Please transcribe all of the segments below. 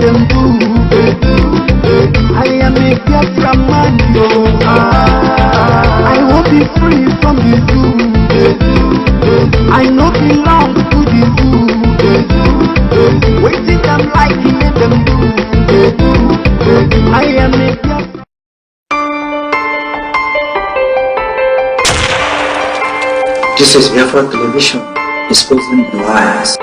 them do. I am a Biafra man, no. I won't be free from the zoo. I no belong to the zoo. Waiting them like let them do. I am a Biafra. This is Biafra Television, exposing the lies.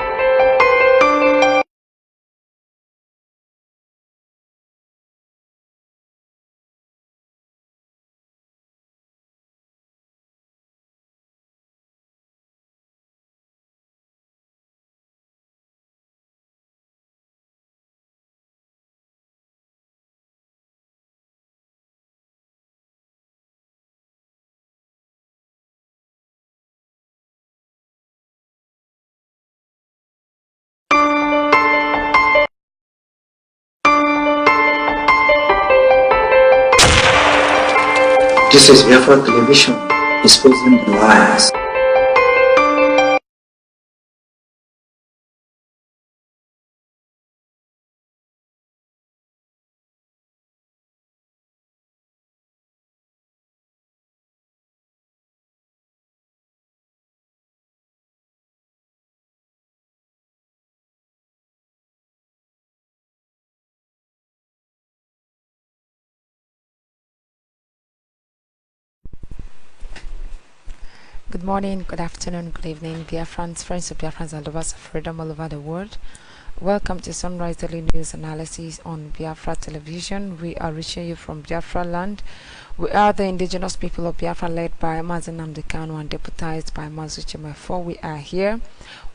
This is Biafra Television, exposing the lies. Good morning, good afternoon, good evening, Biafrans, friends of Biafrans and lovers of freedom all over the world. Welcome to Sunrise Daily News Analysis on Biafra Television. We are reaching you from Biafra land. We are the indigenous people of Biafra, led by Nnamdi Kanu and deputized by Chemefo. We are here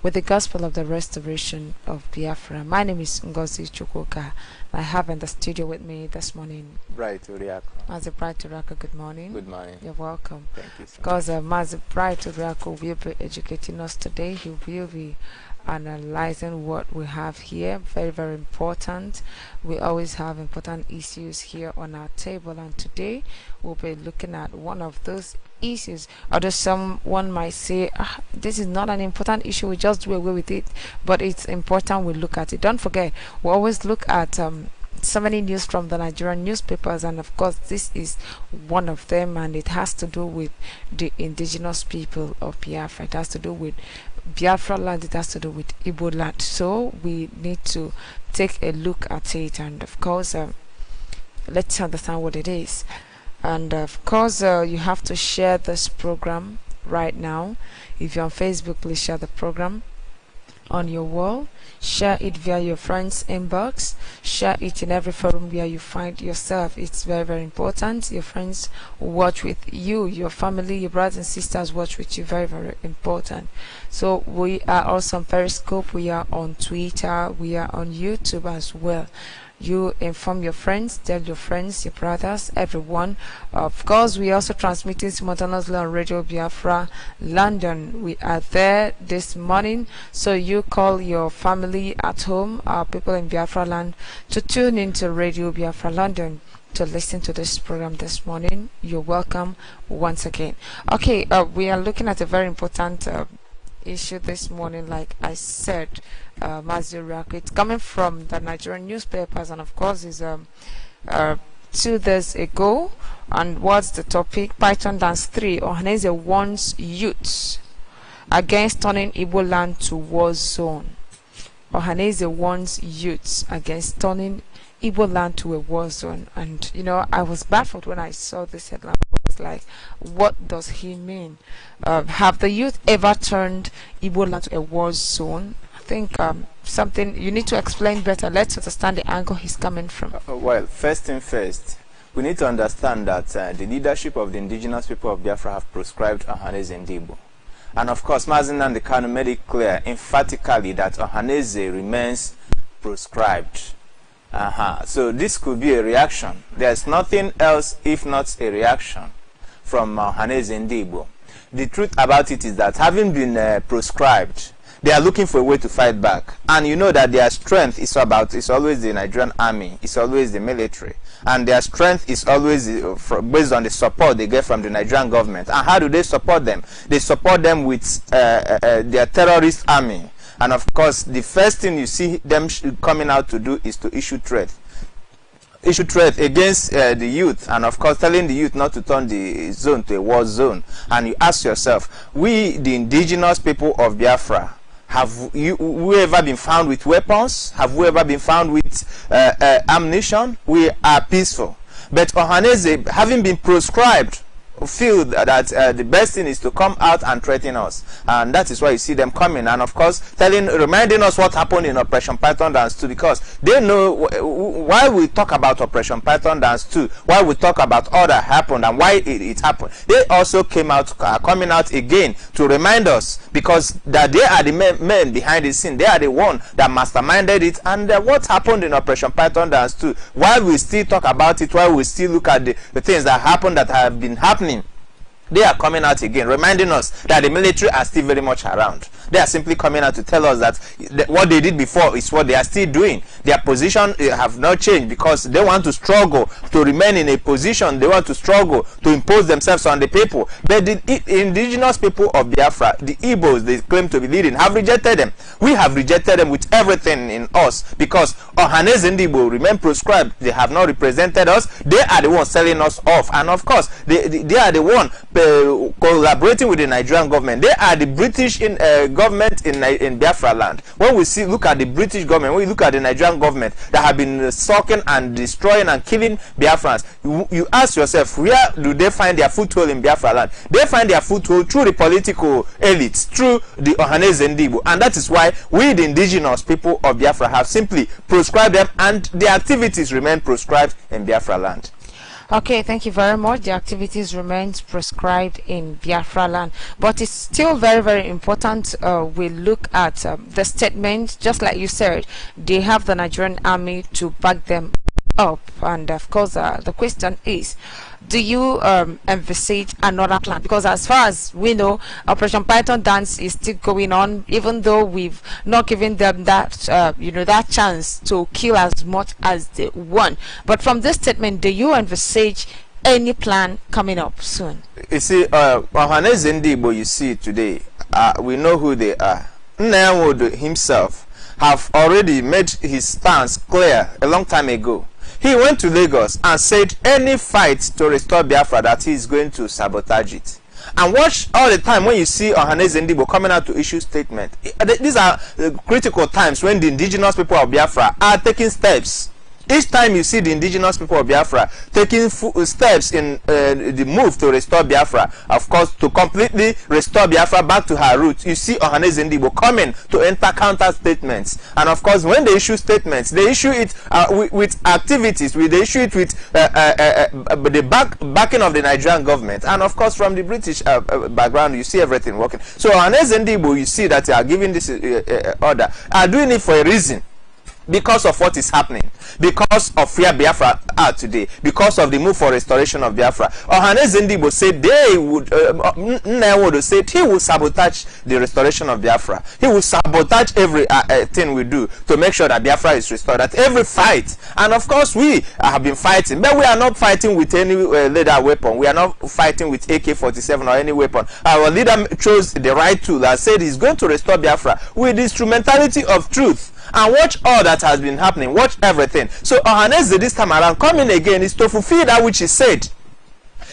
with the gospel of the restoration of Biafra. My name is Ngozi Chukwuka. I have in the studio with me this morning Bright Uriako. Mazi Bright Uriako, good morning. Good morning. You're welcome. Thank you so Because Mazi Bright Uriako will be educating us today. He will be analyzing what we have here. Very, very important. We always have important issues here on our table, and today we'll be looking at one of those issues. Although someone might say, this is not an important issue, we just do away with it, but it's important we look at it. Don't forget, we always look at so many news from the Nigerian newspapers, and of course this is one of them, and it has to do with the indigenous people of Biafra. It has to do with Biafra land, it has to do with Igbo land. So we need to take a look at it, and of course let's understand what it is. And of course you have to share this program right now. If you're on Facebook, please share the program on your wall. Share it via your friends inbox. Share it in every forum where you find yourself. It's very, very important. Your friends watch with you, your family, your brothers and sisters watch with you. Very, very important. So we are also on Periscope, we are on Twitter, we are on YouTube as well. You inform your friends, tell your friends, your brothers, everyone. Of course, we also transmitting simultaneously on Radio Biafra London. We are there this morning, so you call your family at home, people in Biafra land, to tune into Radio Biafra London to listen to this program this morning. You're welcome once again. Okay, we are looking at a very important issue this morning. Like I said, Mazurako, it's coming from the Nigerian newspapers, and of course is 2 days ago. And what's the topic? Python Dance 3, Ohaneze warns youths against turning Igbo land to war zone. Ohaneze warns youths against turning Igbo land to a war zone. And you know, I was baffled when I saw this headline. I was like, what does he mean? Have the youth ever turned Igbo land to a war zone? I think something you need to explain better. Let's understand the angle he's coming from. Well, first thing first, we need to understand that the leadership of the indigenous people of Biafra have proscribed Ohaneze Ndigbo. And of course, Nnamdi Kanu made it clear emphatically that Ohaneze remains proscribed. So this could be a reaction. There's nothing else if not a reaction from Ohaneze Ndigbo. The truth about it is that having been proscribed, they are looking for a way to fight back. And you know that their strength is always the Nigerian army, it's always the military. And their strength is always based on the support they get from the Nigerian government. And how do they support them? They support them with their terrorist army. And of course, the first thing you see them coming out to do is to issue threat against the youth, and of course telling the youth not to turn the zone to a war zone. And you ask yourself, we the indigenous people of Biafra, have we ever been found with weapons? Have we ever been found with ammunition? We are peaceful. But Ohaneze, having been proscribed, feel that the best thing is to come out and threaten us, and that is why you see them coming, and of course reminding us what happened in Operation Python Dance 2, because they know why we talk about Operation Python Dance 2, why we talk about all that happened and why it happened. They also coming out again to remind us, because that they are the men behind the scene. They are the one that masterminded it, and what happened in Operation Python Dance 2, why we still talk about it, why we still look at the things that happened, that have been happening. They are coming out again, reminding us that the military are still very much around. They are simply coming out to tell us that what they did before is what they are still doing. Their position have not changed, because they want to struggle to remain in a position. They want to struggle to impose themselves on the people. But the indigenous people of Biafra, the Igbos they claim to be leading, have rejected them. We have rejected them with everything in us, because Ohaneze and Igbo remain proscribed. They have not represented us. They are the ones selling us off, and of course they are the one collaborating with the Nigerian government. They are the British government in Biafra land. When we look at the British government, when we look at the Nigerian government that have been sucking and destroying and killing Biafrans, you ask yourself, where do they find their foothold in Biafra land? They find their foothold through the political elites, through the Ohaneze and Igbo, and that is why we, the indigenous people of Biafra, have simply proscribed them, and their activities remain proscribed in Biafra land. Okay, thank you very much. The activities remains prescribed in Biafra land, but it's still very, very important. We look at the statement, just like you said, they have the Nigerian army to back them up, and of course the question is, do you envisage another plan? Because as far as we know, Operation Python Dance is still going on, even though we've not given them that that chance to kill as much as they want. But from this statement, do you envisage any plan coming up soon? You see, Ohaneze and Igbo, you see today, we know who they are. Nnamdi himself have already made his stance clear a long time ago. He went to Lagos and said any fight to restore Biafra, that he is going to sabotage it. And watch all the time when you see Ohaneze and Igbo coming out to issue statements. These are critical times when the indigenous people of Biafra are taking steps. Each time you see the indigenous people of Biafra taking steps in the move to restore Biafra, of course, to completely restore Biafra back to her roots, you see Ohaneze and Igbo coming to enter counter statements. And of course, when they issue statements, they issue it with activities. They issue it with the backing of the Nigerian government. And of course, from the British background, you see everything working. So Ohaneze and Igbo, you see that they are giving this order, are doing it for a reason. Because of what is happening, because of where Biafra are today, because of the move for restoration of Biafra. Ohaneze and Igbo said they would, Nnamdi said he will sabotage the restoration of Biafra. He will sabotage every thing we do to make sure that Biafra is restored, at every fight. And of course, we have been fighting, but we are not fighting with any leather weapon. We are not fighting with AK-47 or any weapon. Our leader chose the right tool and said he's going to restore Biafra with the instrumentality of truth. And watch all that has been happening. Watch everything. So Ohaneze this time around coming again is to fulfill that which he said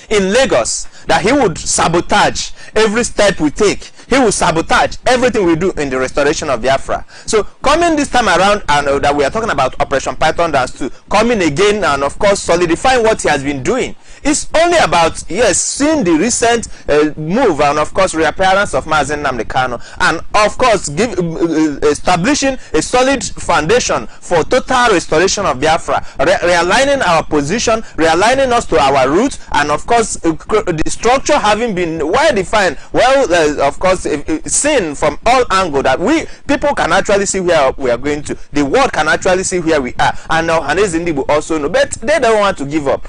in Lagos, that he would sabotage every step we take. He will sabotage everything we do in the restoration of Biafra. So coming this time around, and that we are talking about Operation Python Dance 2, coming again and of course solidifying what he has been doing. It's only about, yes, seeing the recent move and of course reappearance of Nnamdi Kanu, and of course establishing a solid foundation for total restoration of Biafra, realigning our position, realigning us to our roots, and of course the structure having been well defined, well of course seen from all angles, that people can actually see where we are going to, the world can actually see where we are, and now Ohaneze and Igbo also know, but they don't want to give up.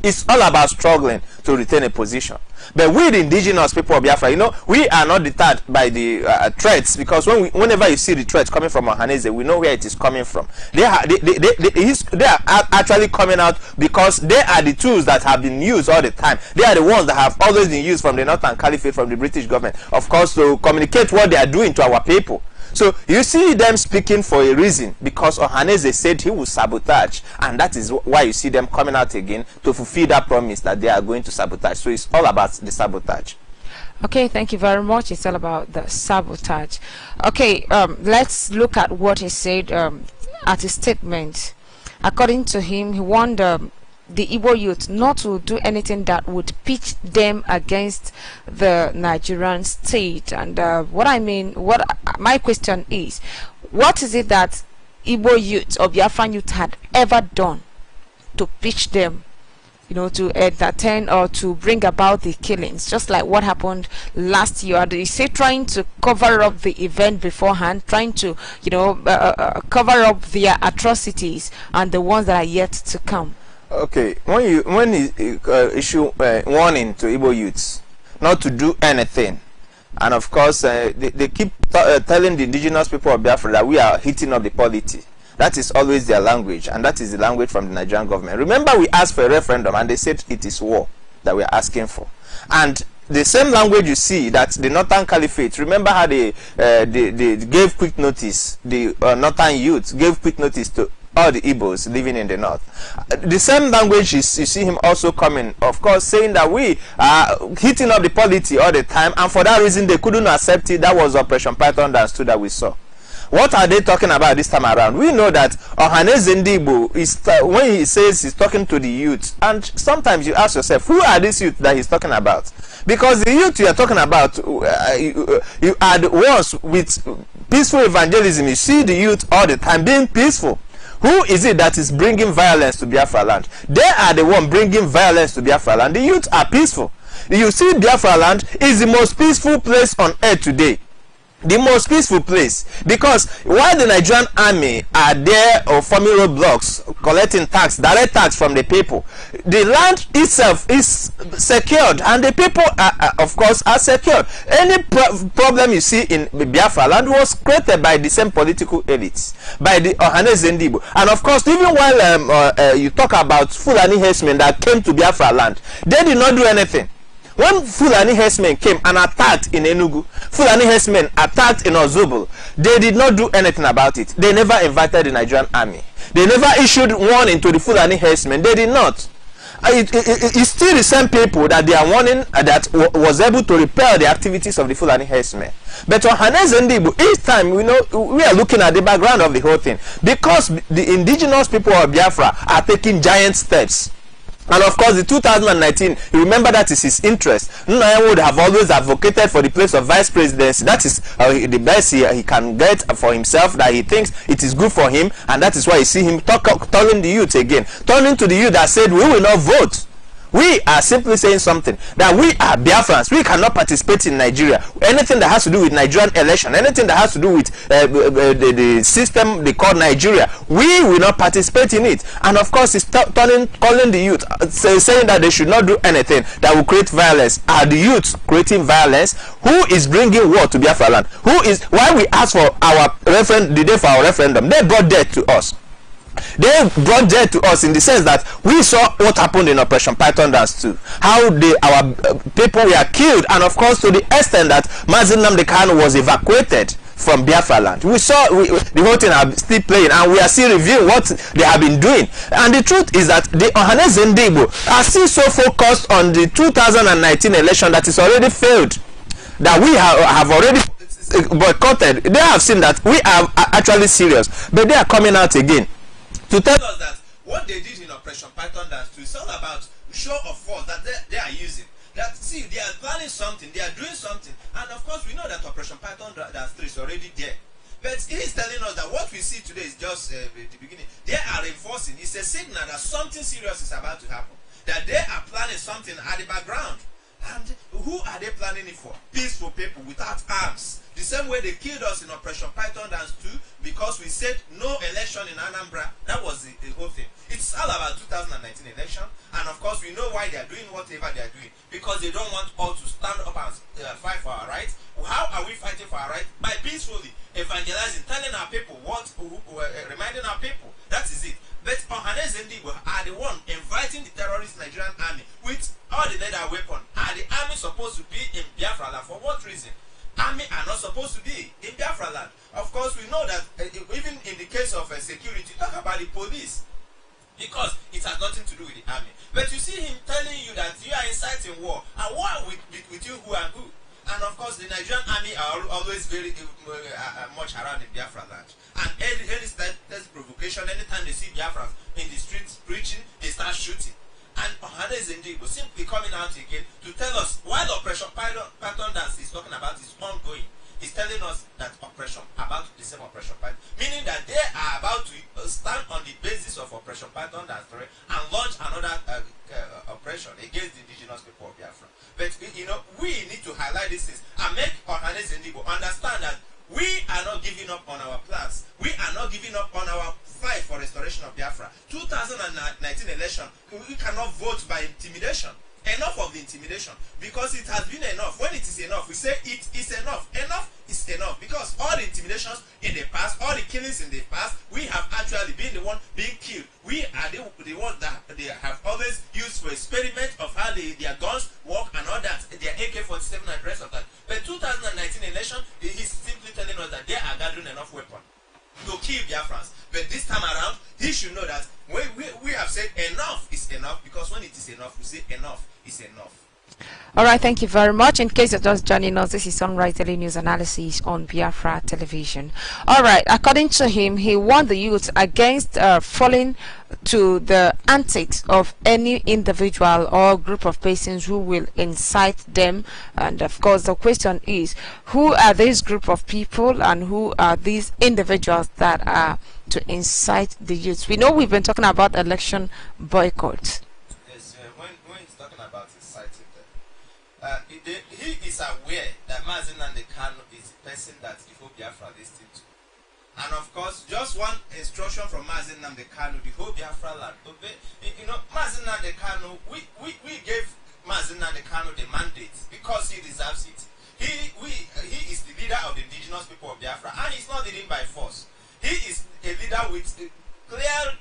It's all about struggling to retain a position. But we, the indigenous people of Biafra, we are not deterred by the threats, because whenever you see the threats coming from Ohaneze, we know where it is coming from. They are actually coming out because they are the tools that have been used all the time. They are the ones that have always been used from the Northern Caliphate, from the British government, of course, to communicate what they are doing to our people. So you see them speaking for a reason, because Ohaneze said he will sabotage, and that is why you see them coming out again to fulfill that promise that they are going to sabotage. So it's all about the sabotage. Okay, thank you very much. It's all about the sabotage. Okay, let's look at what he said at his statement. According to him, he warned the Igbo youth not to do anything that would pitch them against the Nigerian state. And my question is, what is it that Igbo youth or Biafran youth had ever done to pitch them, to entertain or to bring about the killings, just like what happened last year? They say trying to cover up the event beforehand, trying to cover up their atrocities and the ones that are yet to come. Okay, when you issue warning to Igbo youths not to do anything, and of course they keep telling the indigenous people of Biafra that we are heating up the polity. That is always their language, and that is the language from the Nigerian government. Remember, we asked for a referendum, and they said it is war that we are asking for. And the same language you see that the Northern Caliphate, remember how they gave quick notice, the Northern youth gave quick notice to all the Igbos living in the north. The same language you see him also coming, of course, saying that we are heating up the polity all the time, and for that reason they couldn't accept it. That was Operation Python Dance 2 that we saw. What are they talking about this time around? We know that Ohaneze Ndigbo is when he says he's talking to the youth, and sometimes you ask yourself, who are these youth that he's talking about? Because the youth you are talking about, you are the ones with peaceful evangelism. You see the youth all the time being peaceful. Who is it that is bringing violence to Biafra land? They are the one bringing violence to Biafra land. The youth are peaceful. You see, Biafra land is the most peaceful place on earth today. The most peaceful place, because while the Nigerian army are there or forming roadblocks, collecting tax, direct tax from the people, the land itself is secured, and the people of course are secured. Any problem you see in Biafra land was created by the same political elites, by the Ohaneze Ndigbo. And of course, even while you talk about Fulani herdsmen that came to Biafra land, they did not do anything. When Fulani herdsmen came and attacked in Enugu, Fulani herdsmen attacked in Ozubul, they did not do anything about it. They never invited the Nigerian army. They never issued warning to the Fulani herdsmen. They did not. It's still the same people that they are warning that was able to repel the activities of the Fulani herdsmen. But Ohaneze Ndigbo, each time we are looking at the background of the whole thing, because the indigenous people of Biafra are taking giant steps. And of course, the 2019, you remember that is his interest. Nnamdi would have always advocated for the place of vice presidency. That is the best he can get for himself, that he thinks it is good for him, and that is why you see him telling the youth again, turning to the youth that said, we will not vote. We are simply saying something, that we are Biafrans. We cannot participate in Nigeria. Anything that has to do with Nigerian election, anything that has to do with the system they call Nigeria, we will not participate in it. And of course, he's calling the youth, saying that they should not do anything that will create violence. Are the youth creating violence? Who is bringing war to Biafra land? Why we asked for our the day for our referendum? They brought death to us. They brought death to us in the sense that we saw what happened in Operation Python Dance 2, how our people were killed, and of course to the extent that Nnamdi Kanu was evacuated from Biafra land. We saw the whole thing are still playing, and we are still reviewing what they have been doing. And the truth is that the Ohaneze Ndigbo are still so focused on the 2019 election that is already failed, that we have already boycotted. They have seen that we are actually serious, but they are coming out again to tell us that what they did in Operation Python Dance 2 is all about show of force that they are using. That, see, they are planning something, they are doing something, and of course we know that Operation Python Dance 3 is already there. But he is telling us that what we see today is just the beginning. They are reinforcing. It's a signal that something serious is about to happen. That they are planning something at the background. And who are they planning it for? Peaceful people without arms. The same way they killed us in Operation Python Dance 2 because we said no election in Anambra. That was the whole thing. It's all about 2019 election, and of course we know why they are doing whatever they are doing, because they don't want us to stand up and fight for our rights. How are we fighting for our rights? By peacefully evangelizing, telling our people reminding our people. That is it. But Ohaneze Ndigbo are the one inviting the terrorist Nigerian army with all the leather weapon. Are the army supposed to be in Biafra land? For what reason? Army are not not supposed to be in Biafra land. Of course, we know that even in the case of security, talk about the police, because it has nothing to do with the army. But you see him telling you that you are inciting war, and war with you who and who. And of course, the Nigerian army are always very much around in Biafra land. And any provocation, anytime they see Biafra in the streets preaching, they start shooting. And Ohanaeze Ndigbo simply coming out again to tell us, while Operation Python Dance is talking about is ongoing, he's telling us that about the same Operation Python, meaning that they are about to stand on the basis of Operation Python Dance and launch another operation against the indigenous people of Biafra. But we need to highlight these things and make Ohanaeze Ndigbo understand that we are not giving up on our plans. We are not giving up on our fight for restoration of Biafra. 2019 election, we cannot vote by intimidation. Enough of the intimidation, because it has been enough. When it is enough, we say it is enough. Enough is enough, because all the intimidations in the past, all the killings in the past, we have actually been the one being killed. We are the ones that they have always used for experiment of how their guns work and all that, their AK-47 and the rest of that. But 2019 election, he's simply telling us that they are gathering enough weapons to kill Biafrans. But this time around, he should know that we have said enough is enough, because when it is enough, we say enough is enough. All right, thank you very much. In case you're just joining us, this is Sunrise Daily News Analysis on Biafra Television. All right, according to him, he warned the youth against falling to the antics of any individual or group of persons who will incite them. And of course, the question is, who are this group of people and who are these individuals that are to incite the youth? We know we've been talking about election boycott. When he's talking about inciting them, he is aware that Nnamdi Kanu is the person that the whole Biafra listened to. And of course, just one instruction from Nnamdi Kanu, the whole Biafra land. Nnamdi Kanu, we gave Nnamdi Kanu the mandate because he deserves it. He is the leader of the indigenous people of Biafra, and he's not leading by force. He is a leader with clear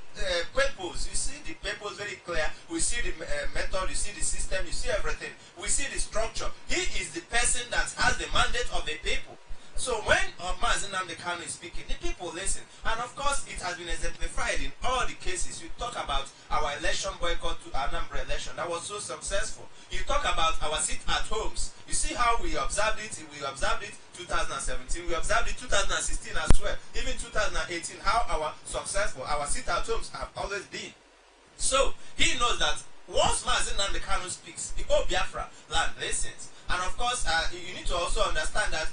purpose. You see the purpose very clear. We see the method, you see the system, you see everything. We see the structure. He is the person that has the mandate of the people. So when Nnamdi Kanu is speaking, the people listen. And of course, it has been exemplified in all the cases. You talk about our election boycott to Anambra election. That was so successful. You talk about our sit-at-homes. You see how we observed it. We observed it 2017. We observed it 2016 as well. Even 2018, how our sit-at-homes have always been. So he knows that once Nnamdi Kanu speaks, the whole Biafra land listens. And of course, you need to also understand that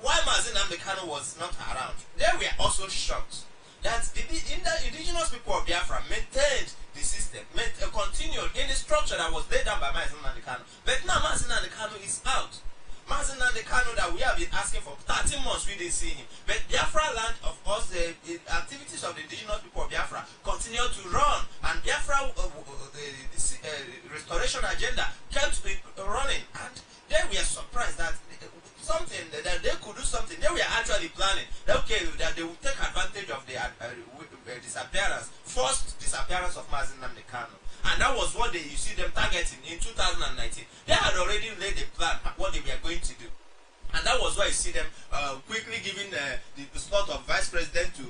why Nnamdi Kanu was not around, they were also shocked that the indigenous people of Biafra maintained the system, continued in the structure that was laid down by Nnamdi Kanu. But now Nnamdi Kanu is out. Nnamdi Kanu that we have been asking for 13 months, we didn't see him. But Biafra land, of course, the activities of the indigenous people of Biafra continue to run, and Biafra restoration agenda kept running, and they were surprised that something that they could do something. They were actually planning that they would take advantage of the forced disappearance of Nnamdi Kanu. And that was what you see them targeting in 2019. They had already laid a plan what they were going to do. And that was why you see them quickly giving the slot of vice president to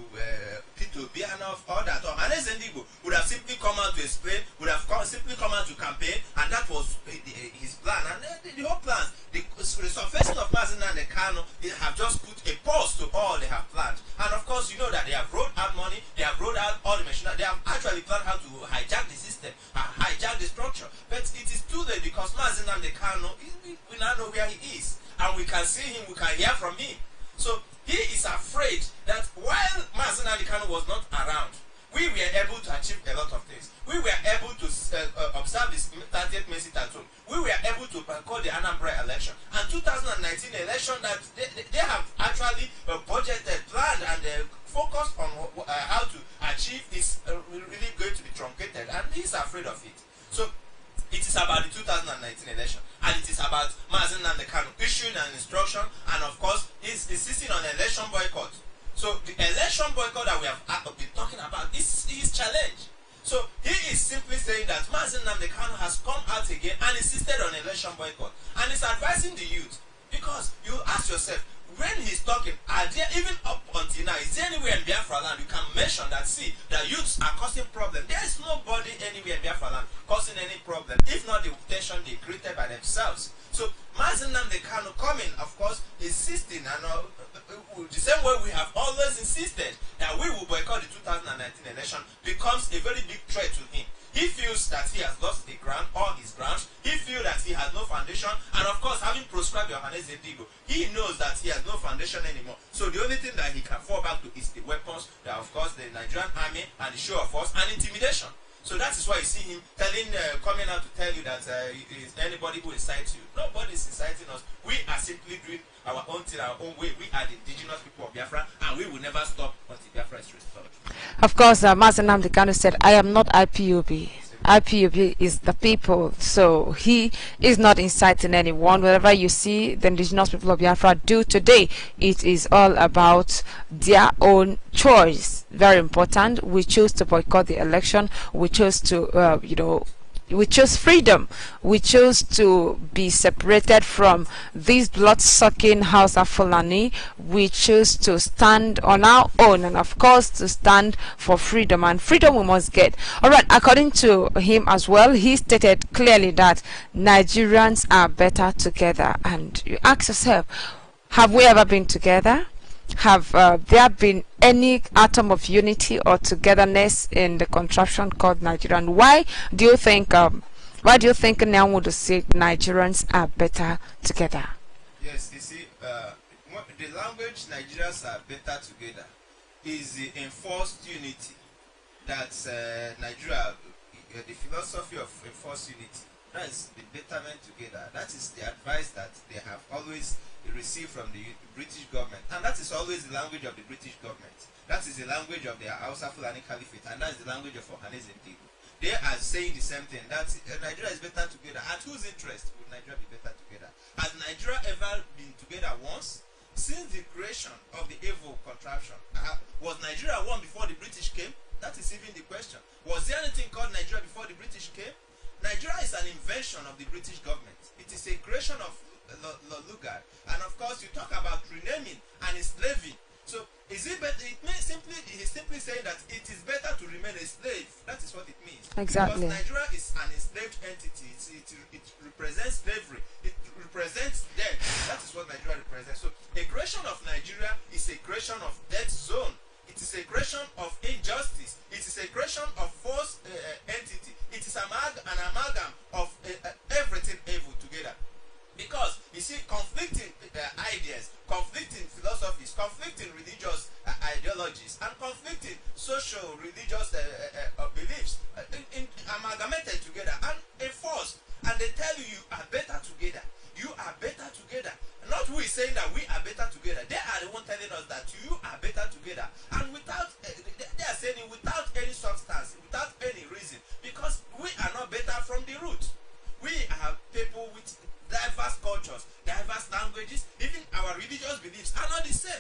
Tito Bianov, all that. Ohanaeze Ndigbo would have simply come out to explain, would have simply come out to campaign, and that was his plan. And the whole plan, the resurfacing of Nnamdi Kanu, they have just put a pause to all they have planned. And of course, you know that they have rolled out money, they have rolled out all the machinery, they have actually planned how to hijack the system, hijack the structure. But it is too late, because Nnamdi Kanu, we now know where he is. And we can see him, we can hear from him. So he is afraid that while Nnamdi Kanu was not around, we were able to achieve a lot of things. We were able to observe this 30th May sit-at-home. We were able to call the Anambra election. And 2019 election that they have actually budgeted, planned, and focused on how to achieve is really going to be truncated. And he's afraid of it. So it is about the 2019 election, and it is about Nnamdi Kanu issuing an instruction, and of course, he's insisting on election boycott. So the election boycott that we have been talking about is his challenge. So he is simply saying that Nnamdi Kanu has come out again and insisted on election boycott, and is advising the youth, because you ask yourself, when he's talking, are there, even up until now, is there anywhere in Biafra land you can mention that, see, the youths are causing problem? There is nobody anywhere in Biafra land causing any problem, if not the tension they created by themselves. So Nnamdi Kanu coming, of course, insisting, and the same way we have always insisted that we will boycott the 2019 election, becomes a very big threat to him. He feels that he has lost the ground, all his grounds. He feels that he has no foundation. And of course, having proscribed Yohannes Ndigo, he knows that he has no foundation anymore. So the only thing that he can fall back to is the weapons, that of course the Nigerian army and the show of force and intimidation. So that is why you see him telling, coming out to tell you that is anybody who incites you. Nobody is inciting us. We are simply doing our own thing, our own way. We are the indigenous people of Biafra, and we will never stop until Biafra is restored. Of course, Nnamdi Kanu said, I am not IPOB. IPOB is the people, so he is not inciting anyone. Whatever you see the indigenous people of Biafra do today, it is all about their own choice. Very important. We choose to boycott the election. We chose to, we chose freedom. We chose to be separated from this blood-sucking House of Fulani. We chose to stand on our own, and of course to stand for freedom, and freedom we must get. All right, according to him as well, he stated clearly that Nigerians are better together. And you ask yourself, have we ever been together? Have there been any atom of unity or togetherness in the contraption called Nigerian? Why do you think now would say Nigerians are better together? Yes, you see, the language Nigerians are better together is the enforced unity. That's Nigeria, the philosophy of enforced unity. That is the betterment together. That is the advice that they have always received from the British government, and that is always the language of the British government. That is the language of the Hausa Fulani Caliphate, and that is the language of Yohannes Ndigo. They are saying the same thing, that Nigeria is better together. At whose interest would Nigeria be better together? Has Nigeria ever been together once? Since the creation of the evil contraption, was Nigeria one before the British came? That is even the question. Was there anything called Nigeria before the British came? Nigeria is an invention of the British government. It is a creation of Lugard. And of course, you talk about renaming and enslaving. So, is it better? He's simply saying that it is better to remain a slave. That is what it means. Exactly. Because Nigeria is an enslaved entity. It represents slavery. It represents death. That is what Nigeria represents. So, a creation of Nigeria is a creation of death zone. It is a creation of injustice. It is a creation of false entity. It is an amalgam of everything evil together. Because, you see, conflicting ideas, conflicting philosophies, conflicting religious ideologies, and conflicting social, religious beliefs amalgamated together and enforced. And they tell you are better together. You are better together. Not we saying that we are better together. They are the one telling us that you are better together. And without, they are saying it without any substance, without any reason. Because we are not better from the root. We are people with diverse cultures, diverse languages, even our religious beliefs are not the same.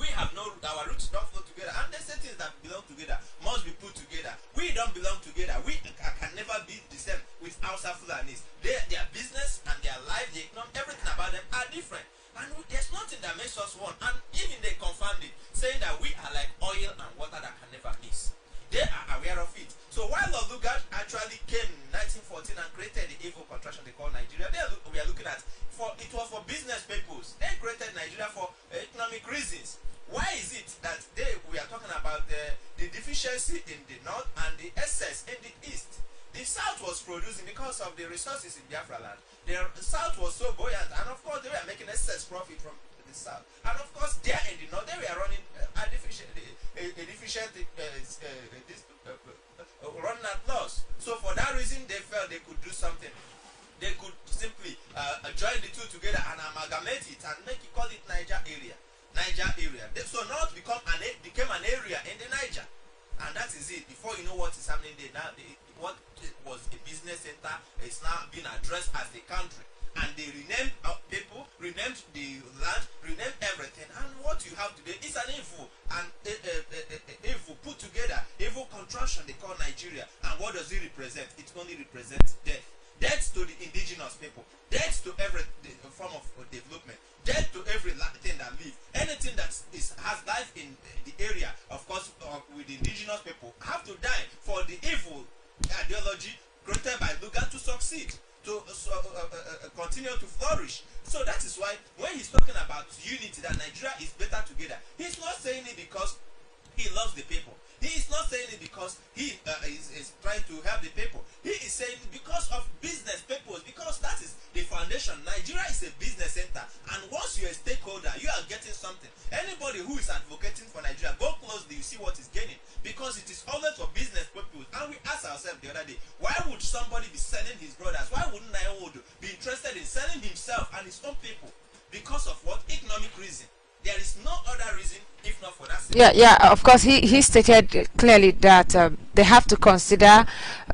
We have our roots don't flow together, and there's things that belong together must be put together. We don't belong together. We can never be the same with Hausa Fulanis. Their business and their life, the economy, everything about them are different. And there's nothing that makes us one. And even they confirmed it, saying that we are like oil and water that can never mix. They are aware of it. So while Lugard actually came in 1914 and created the evil contraction they call Nigeria, we are looking at, it was for business purposes. They created Nigeria for economic reasons. Why is it that we are talking about the deficiency in the north and the excess in the east? The south was producing because of the resources in Biafra land. The south was so buoyant, and of course they were making excess profit from the south. And of course there in the north they were running running at loss. So for that reason they felt they could do something. They could simply join the two together and amalgamate it and call it Niger area. So North became an area in the Niger. And that is it. Before you know what is happening there, now what was a business center is now being addressed as the country. And they renamed people, renamed the land, renamed everything. And what you have today is an evil and evil put together, evil contraction they call Nigeria. And what does it represent? It only represents death. debt to the indigenous people, debt to every form of development, debt to every thing that lives. Anything that has life in the area, of course, with the indigenous people, have to die for the evil ideology created by Lugan to succeed, to continue to flourish. So that is why when he's talking about unity, that Nigeria is better together, he's not saying it because he loves the people. He is not saying it because he is trying to help the people. He is saying because of business purpose, because that is the foundation. Nigeria is a business center, and once you're a stakeholder, you are getting something. Anybody who is advocating for Nigeria, go closely, you see what is gaining, because it is always for business purpose. And we asked ourselves the other day, why would somebody be selling his brothers? Why wouldn't Naiwood be interested in selling himself and his own people? Because of what? Economic reason. There is no other reason if not for that. Yeah, of course. He stated clearly that they have to consider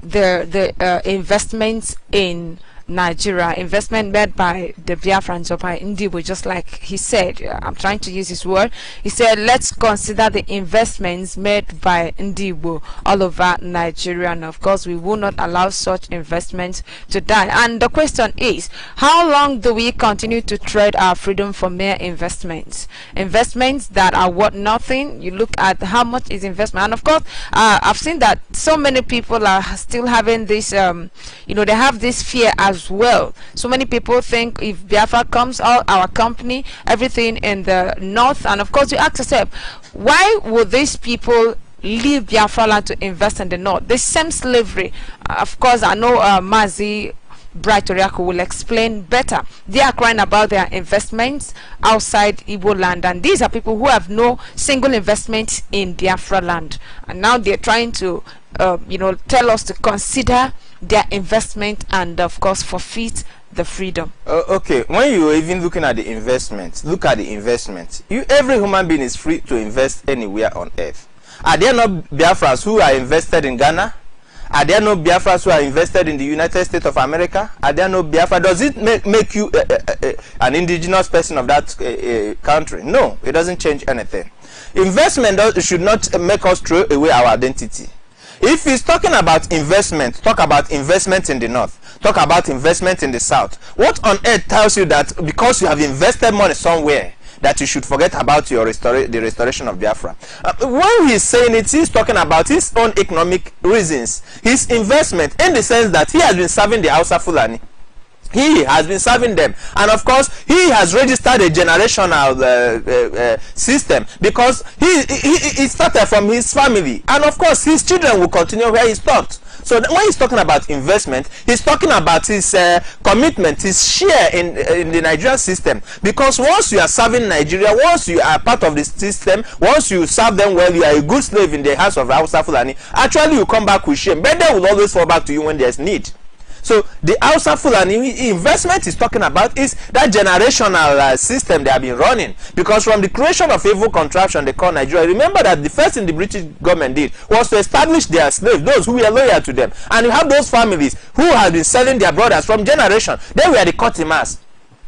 the investments in Nigeria, investment made by the Biafrans or by Ndibo, just like he said. I'm trying to use his word. He said, let's consider the investments made by Ndibo all over Nigeria, and of course we will not allow such investments to die. And the question is, how long do we continue to trade our freedom for mere investments that are worth nothing? You look at how much is investment, and of course I've seen that so many people are still having this they have this fear as well. So many people think if Biafra comes out, our company, everything in the north, and of course you ask yourself, why would these people leave Biafra land to invest in the north? The same slavery, of course I know Mazi Bright Oriako will explain better. They are crying about their investments outside Igbo land, and these are people who have no single investment in Biafra land, and now they're trying to tell us to consider their investment and of course forfeit the freedom. Okay, when you're even looking at the investment, look at the investment. Every human being is free to invest anywhere on earth. Are there no Biafras who are invested in Ghana? Are there no Biafras who are invested in the United States of America? Are there no Biafra? Does it make you an indigenous person of that country? No, it doesn't change anything. Investment should not make us throw away our identity. If he's talking about investment, talk about investment in the north, talk about investment in the south. What on earth tells you that because you have invested money somewhere that you should forget about the restoration of Biafra? When he's saying it, he's talking about his own economic reasons, his investment, in the sense that he has been serving the Hausa Fulani. He has been serving them, and of course he has registered a generational system, because he started from his family, and of course his children will continue where he stopped. So when he's talking about investment, he's talking about his commitment, his share in the Nigerian system, because once you are serving Nigeria, once you are part of the system, once you serve them well, you are a good slave in the house of Hausa Fulani. Actually you come back with shame, but they will always fall back to you when there's need. So the Hausa Fulani investment is talking about is that generational system they have been running, because from the creation of evil contraption they call Nigeria, remember that the first thing the British government did was to establish their slaves, those who were loyal to them, and you have those families who have been selling their brothers from generation. They were the cutimas.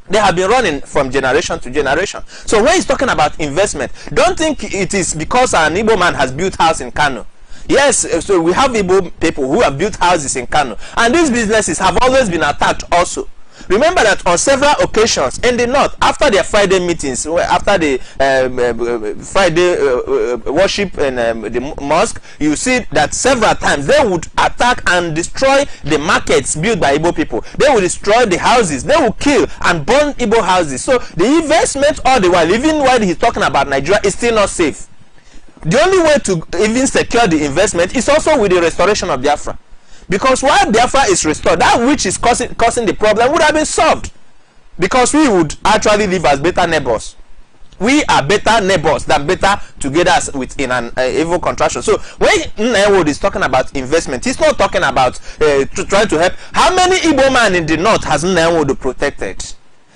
They have been running from generation to generation. So when he's talking about investment, don't think it is because an Igbo man has built house in Kano. Yes, so we have Igbo people who have built houses in Kano, and these businesses have always been attacked also. Remember that on several occasions in the north, after their Friday meetings, after the Friday worship in the mosque, you see that several times they would attack and destroy the markets built by Igbo people. They will destroy the houses, they will kill and burn Igbo houses. So the investment all the while, even while he's talking about Nigeria, is still not safe. The only way to even secure the investment is also with the restoration of Biafra. Because while Biafra is restored, that which is causing the problem would have been solved. Because we would actually live as better neighbors. We are better neighbors than better together within an evil contraction. So when Naiwood is talking about investment, he's not talking about trying to help. How many Igbo men in the north has Naiwood protected?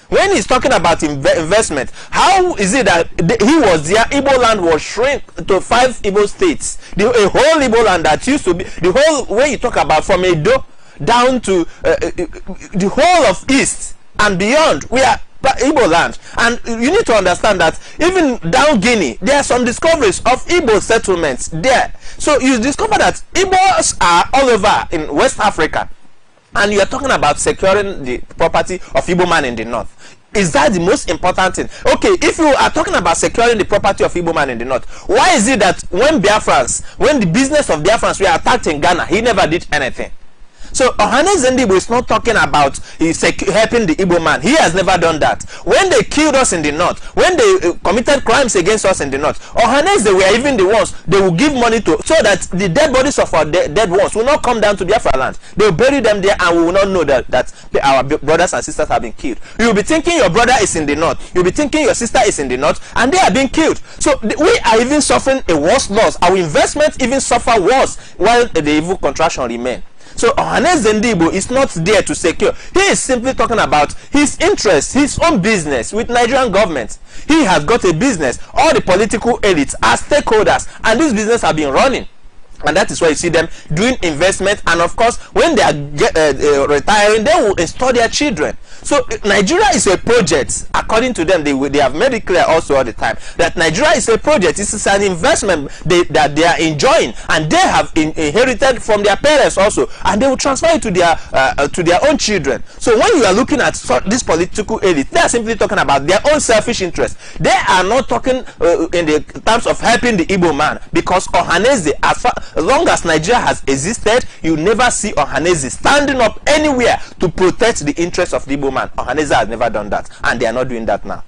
When he's talking about investment, how is it that he was there, Igbo land was shrink to 5 Igbo states? A whole Igbo land that used to be, the whole way you talk about from Edo down to the whole of East and beyond, we are Igbo land. And you need to understand that even down Guinea, there are some discoveries of Igbo settlements there. So you discover that Igbos are all over in West Africa. and you are talking about securing the property of Igbo man in the north. Is that the most important thing? Okay, if you are talking about securing the property of Igbo man in the north, why is it that when the business of Biafrans were attacked in Ghana, he never did anything? So Ohanes Ndigbo is not talking about helping the Igbo man. He has never done that. When they killed us in the north, when they committed crimes against us in the north, Ohanes, they were even the ones they will give money to, so that the dead bodies of our dead ones will not come down to Biafra land. They will bury them there, and we will not know that our brothers and sisters have been killed. You will be thinking your brother is in the north, you'll be thinking your sister is in the north, and they are being killed. So we are even suffering a worse loss. Our investments even suffer worse while the evil contraction remain. So Ohanes Ndigbo is not there to secure. He is simply talking about his interest, his own business with Nigerian government. He has got a business. All the political elites are stakeholders, and this business have been running. And that is why you see them doing investment, and of course when they are retiring, they will install their children. So Nigeria is a project. According to them, they have made it clear also all the time that Nigeria is a project. This is an investment that they are enjoying, and they have inherited from their parents also, and they will transfer it to their own children. So when you are looking at this political elite, they are simply talking about their own selfish interest. They are not talking in the terms of helping the Igbo man, because Ohaneze, as long as Nigeria has existed, you never see Ohaneze standing up anywhere to protect the interests of the Igbo man. Ohaneze has never done that, and they are not doing that now.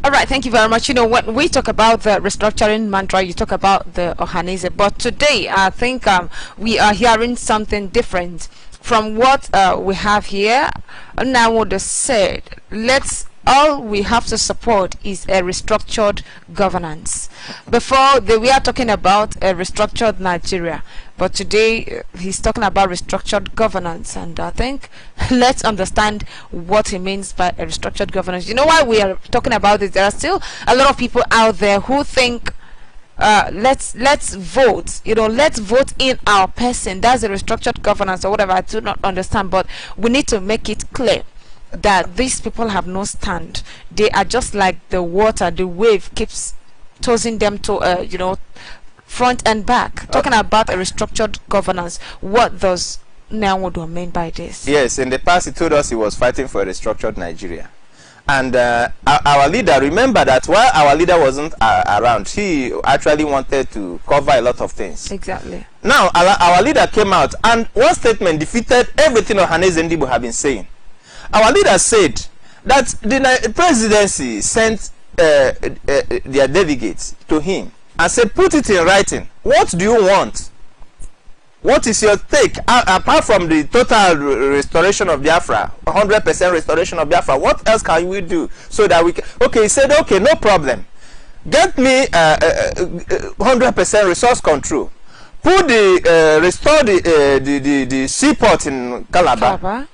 All right, thank you very much. You know, when we talk about the restructuring mantra, you talk about the Ohaneze, but today I think we are hearing something different from what we have here. Now, what they said, all we have to support is a restructured governance. Before, they were talking about a restructured Nigeria, but today he's talking about restructured governance, and I think let's understand what he means by a restructured governance. You know why we are talking about this? There are still a lot of people out there who think let's vote, you know, let's vote in our person. That's a restructured governance or whatever. I do not understand, but we need to make it clear that these people have no stand. They are just like the water. The wave keeps tossing them to you know, front and back. Talking about a restructured governance, what does Nyawodo mean by this? Yes, in the past he told us he was fighting for a restructured Nigeria, and our leader, remember that while our leader wasn't around, he actually wanted to cover a lot of things. Exactly. Now our leader came out, and one statement defeated everything Ohanes Ndigbo have been saying. Our leader said that the presidency sent their delegates to him and said, put it in writing. What do you want? What is your take? Apart from the total restoration of Biafra, 100% restoration of Biafra, what else can we do so that we can... Okay, he said, okay, no problem. Get me 100% resource control. Put restore the seaport in Calabar,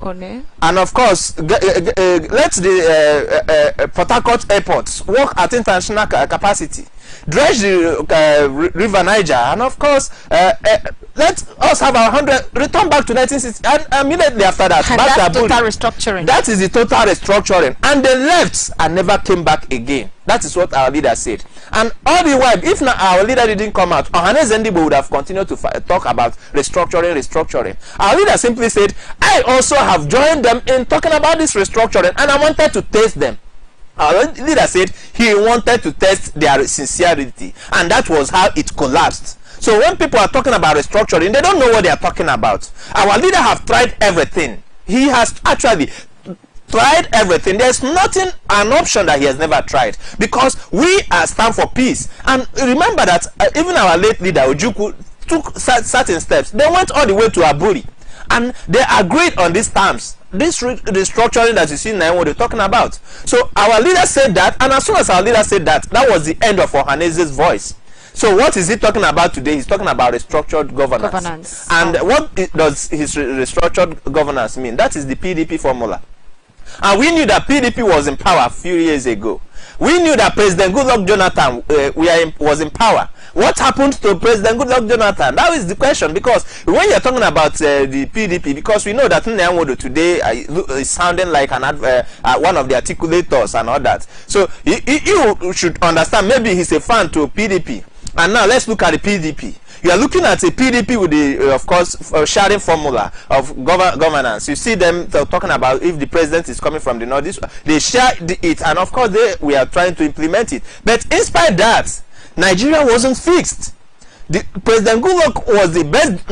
and of course let the Port Harcourt airports work at international capacity. Dredge the River Niger, and of course let us have 100. Return back to 1960, and immediately after that, that's total restructuring. That is the total restructuring, and they left and never came back again. That is what our leader said. And all the while, if not our leader didn't come out, Ohanes Ndigbo would have continued to talk about restructuring. Our leader simply said, I also have joined them in talking about this restructuring, and I wanted to test them. Our leader said he wanted to test their sincerity, and that was how it collapsed. So when people are talking about restructuring, they don't know what they are talking about. Our leader have tried everything. He has actually tried everything. There's nothing, an option that he has never tried, because we stand for peace. And remember that even our late leader Ojukwu took certain steps. They went all the way to Aburi, and they agreed on these terms. This restructuring that you see now, what they're talking about. So our leader said that, and as soon as our leader said that, that was the end of Ohanese's voice. So what is he talking about today? He's talking about restructured governance. And what does his restructured governance mean? That is the PDP formula. And we knew that PDP was in power a few years ago. We knew that President Goodluck Jonathan was in power. What happened to President Goodluck Jonathan? That is the question, because when you're talking about the PDP, because we know that Nyawodo today is sounding like one of the articulators and all that. So you should understand, maybe he's a fan to PDP. And now let's look at the PDP. You are looking at a PDP with the, of course, sharing formula of governance. You see them talking about if the president is coming from the north, they share it, and of course we are trying to implement it. But in spite of that, Nigeria wasn't fixed. President Goodluck was the best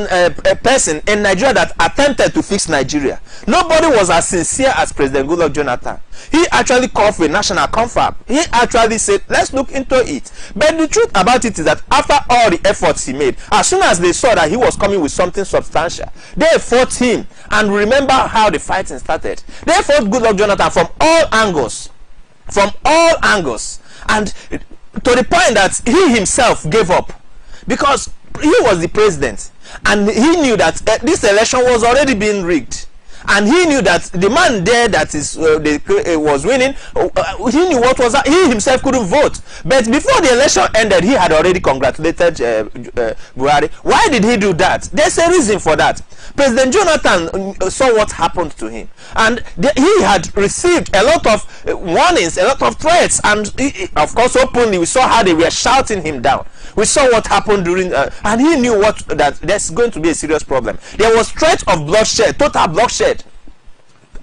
person in Nigeria that attempted to fix Nigeria. Nobody was as sincere as President Goodluck Jonathan. He actually called for a national confab. He actually said, let's look into it. But the truth about it is that after all the efforts he made, as soon as they saw that he was coming with something substantial, they fought him. And remember how the fighting started. They fought Goodluck Jonathan from all angles. From all angles. And to the point that he himself gave up. Because he was the president, and he knew that this election was already being rigged, and he knew that the man there that was winning, he knew what was that. He himself couldn't vote, but before the election ended, he had already congratulated Buhari. Why did he do that? There's a reason for that. President Jonathan saw what happened to him, and he had received a lot of warnings, a lot of threats, and of course openly we saw how they were shouting him down. We saw what happened during, and he knew that there's going to be a serious problem. There was threat of bloodshed, total bloodshed.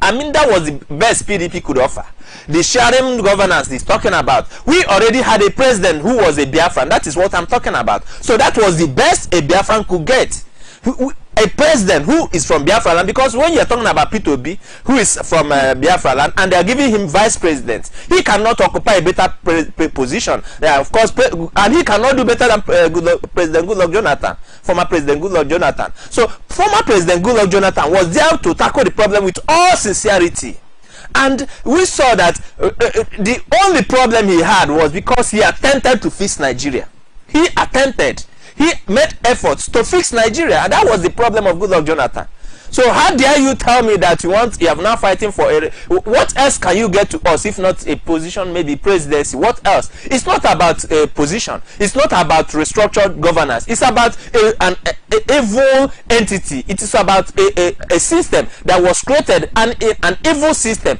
I mean, that was the best PDP could offer. The sharing governance he's talking about. We already had a president who was a Biafran. That is what I'm talking about. So that was the best a Biafran could get. A president who is from Biafra land, because when you're talking about P2B, who is from Biafra land, and they're giving him vice president, he cannot occupy a better position. Of course, and he cannot do better than President Goodluck Jonathan, former President Goodluck Jonathan. So, former President Goodluck Jonathan was there to tackle the problem with all sincerity. And we saw that the only problem he had was because he attempted to fix Nigeria. He attempted. He made efforts to fix Nigeria, and that was the problem of Goodluck Jonathan. So how dare you tell me that you are now fighting for what else can you get to us if not a position, maybe presidency? What else? It's not about a position. It's not about restructured governance. It's about an evil entity. It is about a system that was created, an evil system.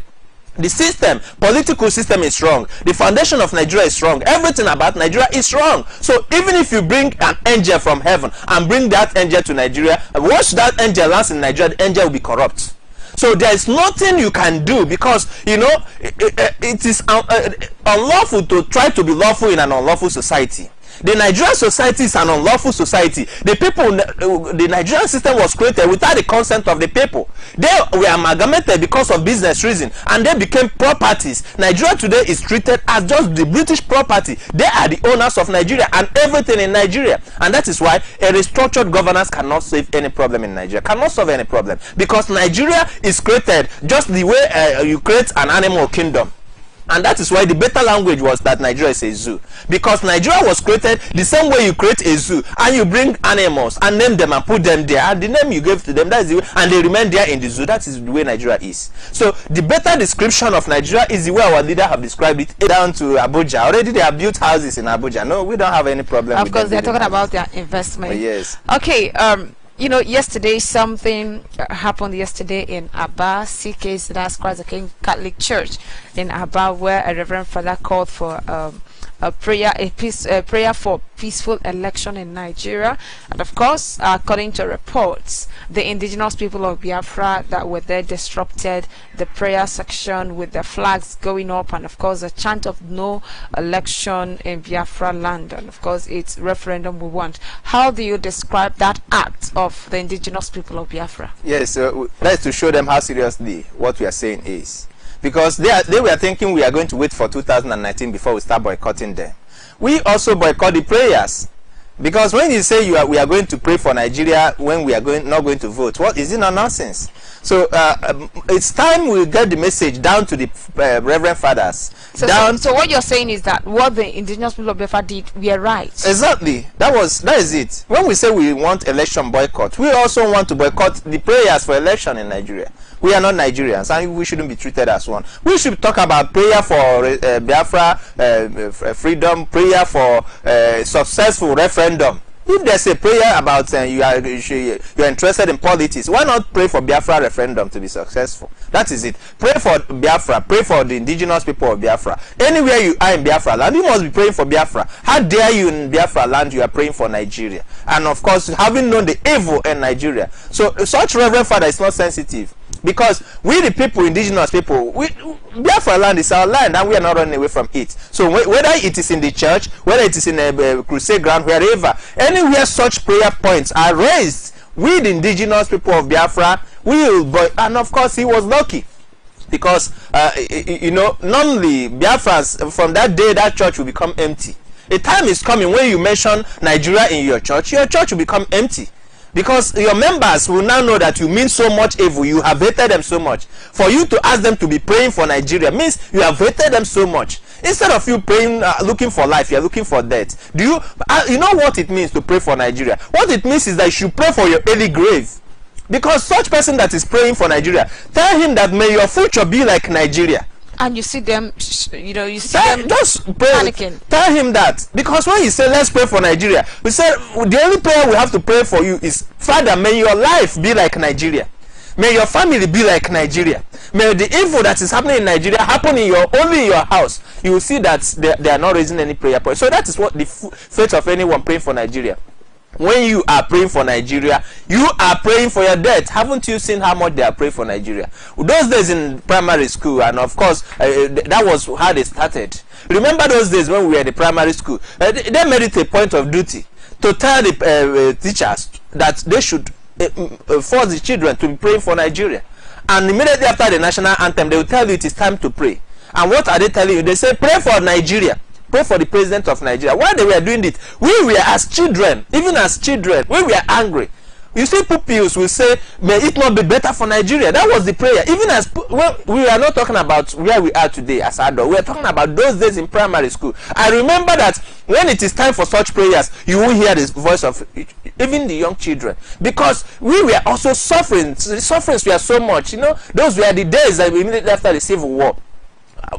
The system, political system is wrong. The foundation of Nigeria is wrong. Everything about Nigeria is wrong. So even if you bring an angel from heaven and bring that angel to Nigeria, once that angel lands in Nigeria, the angel will be corrupt. So there is nothing you can do, because it is unlawful to try to be lawful in an unlawful society. The Nigerian society is an unlawful society. The Nigerian system was created without the consent of the people. They were amalgamated because of business reason, and they became properties. Nigeria today is treated as just the British property. They are the owners of Nigeria and everything in Nigeria, and that is why a restructured governance cannot solve any problem in Nigeria. Cannot solve any problem, because Nigeria is created just the way you create an animal kingdom. And that is why the better language was that Nigeria is a zoo, because Nigeria was created the same way you create a zoo, and you bring animals and name them and put them there, and the name you gave to them, that is the way, and they remain there in the zoo. That is the way Nigeria is. So the better description of Nigeria is the way our leader have described it down to Abuja. Already they have built houses in Abuja. No, we don't have any problem. Of course, they're talking about their investment. Yes. Okay. Yesterday something happened yesterday in Aba, CK's, that's Christ the King Catholic Church in Aba, where a Reverend Father called for a prayer for peaceful election in Nigeria. And of course, according to reports, the indigenous people of Biafra that were there disrupted the prayer section with the flags going up, and of course a chant of no election in Biafra land, and of course it's referendum we want. How do you describe that act of the indigenous people of Biafra? Yes, that's to show them how seriously what we are saying is. Because they were thinking we are going to wait for 2019 before we start boycotting them. We also boycott the prayers. Because when you say we are going to pray for Nigeria when we are not going to vote, what is it? Not nonsense. So it's time we get the message down to the Reverend Fathers. So what you're saying is that what the indigenous people of Biafra did, we are right. Exactly. That is it. When we say we want election boycott, we also want to boycott the prayers for election in Nigeria. We are not Nigerians, and we shouldn't be treated as one. We should talk about prayer for Biafra freedom, prayer for successful referendum If there's a prayer about you're interested in politics, why not pray for Biafra referendum to be successful? That is it. Pray for Biafra. Pray for the indigenous people of Biafra. Anywhere you are in Biafra land, you must be praying for Biafra. How dare you in Biafra land, you are praying for Nigeria? And of course, having known the evil in Nigeria. So such Reverend Father is not sensitive. Because we the people, indigenous people, Biafra land is our land and we are not running away from it. So whether it is in the church, whether it is in a crusade ground, wherever, anywhere such prayer points are raised, we the indigenous people of Biafra will, and of course he was lucky. Because, normally Biafrans, from that day, that church will become empty. A time is coming when you mention Nigeria in your church will become empty. Because your members will now know that you mean so much evil, you have hated them so much. For you to ask them to be praying for Nigeria means you have hated them so much. Instead of you praying, looking for life, you are looking for death. Do you know what it means to pray for Nigeria? What it means is that you should pray for your early grave. Because such person that is praying for Nigeria, tell him that may your future be like Nigeria. And you see them, you see them just pray, panicking. Tell him that. Because when he said, let's pray for Nigeria, we said, the only prayer we have to pray for you is, Father, may your life be like Nigeria. May your family be like Nigeria. May the evil that is happening in Nigeria happen only in your house. You will see that they are not raising any prayer point. So that is what the fate of anyone praying for Nigeria. When you are praying for Nigeria, you are praying for your death. Haven't you seen how much they are praying for Nigeria? Those days in primary school, and of course, that was how they started. Remember those days when we were in the primary school? They made it a point of duty to tell the teachers that they should force the children to be praying for Nigeria. And immediately after the national anthem, they will tell you it is time to pray. And what are they telling you? They say, pray for Nigeria. Pray for the president of Nigeria. While they were doing it, we were as children, even as children, we were angry. You see, pupils will say, may it not be better for Nigeria. That was the prayer. Even as, well, we are not talking about where we are today as adults. We are talking about those days in primary school. I remember that when it is time for such prayers, you will hear the voice of even the young children. Because we were also suffering. The sufferings were so much. Those were the days that immediately after the Civil War,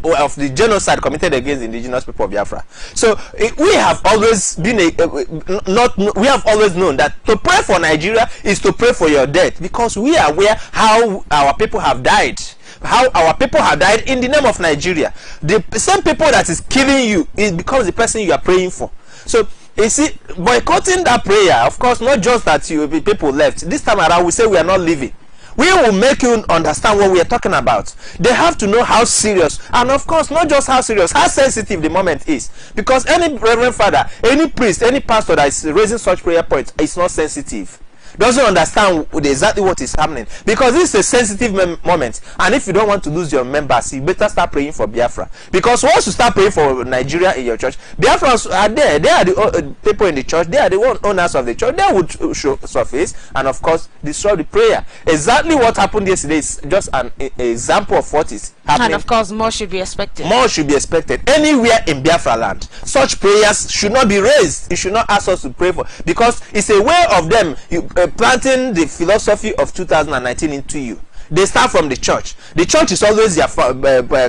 of the genocide committed against the indigenous people of Biafra. So we have always been we have always known that to pray for Nigeria is to pray for your death, because we are aware how our people have died. How our people have died in the name of Nigeria. The same people that is killing you is because the person you are praying for. So you see, boycotting that prayer, of course, not just that people left. This time around, we say we are not leaving. We will make you understand what we are talking about. They have to know how serious, and of course, not just how serious, how sensitive the moment is. Because any reverend father, any priest, any pastor that is raising such prayer points is not sensitive. Doesn't understand exactly what is happening, because this is a sensitive moment. And if you don't want to lose your members, you better start praying for Biafra. Because once you start praying for Nigeria in your church, Biafrans are there. They are the people in the church. They are the owners of the church. They would surface and of course destroy the prayer. Exactly what happened yesterday is just an example of what is happening. And of course, more should be expected. More should be expected anywhere in Biafra land. Such prayers should not be raised. You should not ask us to pray for, because it's a way of them planting the philosophy of 2019 into you. They start from the church. The church is always their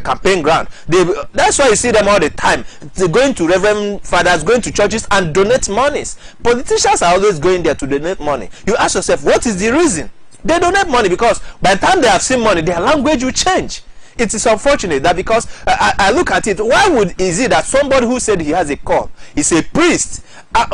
campaign ground. That's why you see them all the time. They're going to reverend fathers, going to churches and donate monies. Politicians are always going there to donate money. You ask yourself, what is the reason? They donate money because by the time they have seen money, their language will change. It is unfortunate that, because I look at it, why is it that somebody who said he has a call, is a priest,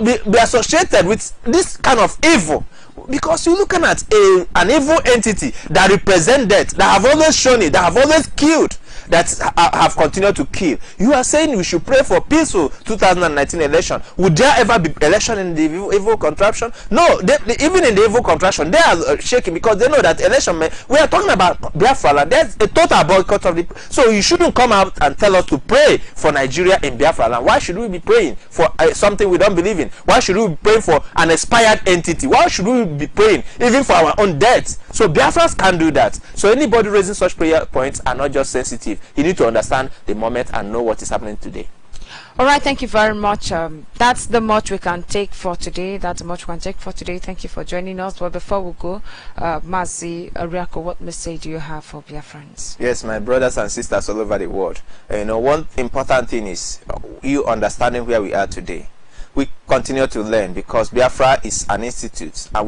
be associated with this kind of evil? Because you're looking at an evil entity that represents death, that have always shown it, that have always killed, that have continued to kill. You are saying we should pray for peaceful 2019 election. Would there ever be election in the evil contraption? No, even in the evil contraption, they are shaking, because they know that election we are talking about Biafra land. There's a total boycott of the. So you shouldn't come out and tell us to pray for Nigeria in Biafra land. Why should we be praying for something we don't believe in? Why should we be praying for an expired entity? Why should we be praying even for our own death? So Biafrans can't do that. So anybody raising such prayer points are not just sensitive. You need to understand the moment and know what is happening today. All right, thank you very much. That's the much we can take for today. That's the much we can take for today. Thank you for joining us. But before we go, Mazi Ariako, what message do you have for Biafrans? Yes, my brothers and sisters all over the world. One important thing is you understanding where we are today. we continue to learn, because Biafra is an institute, and we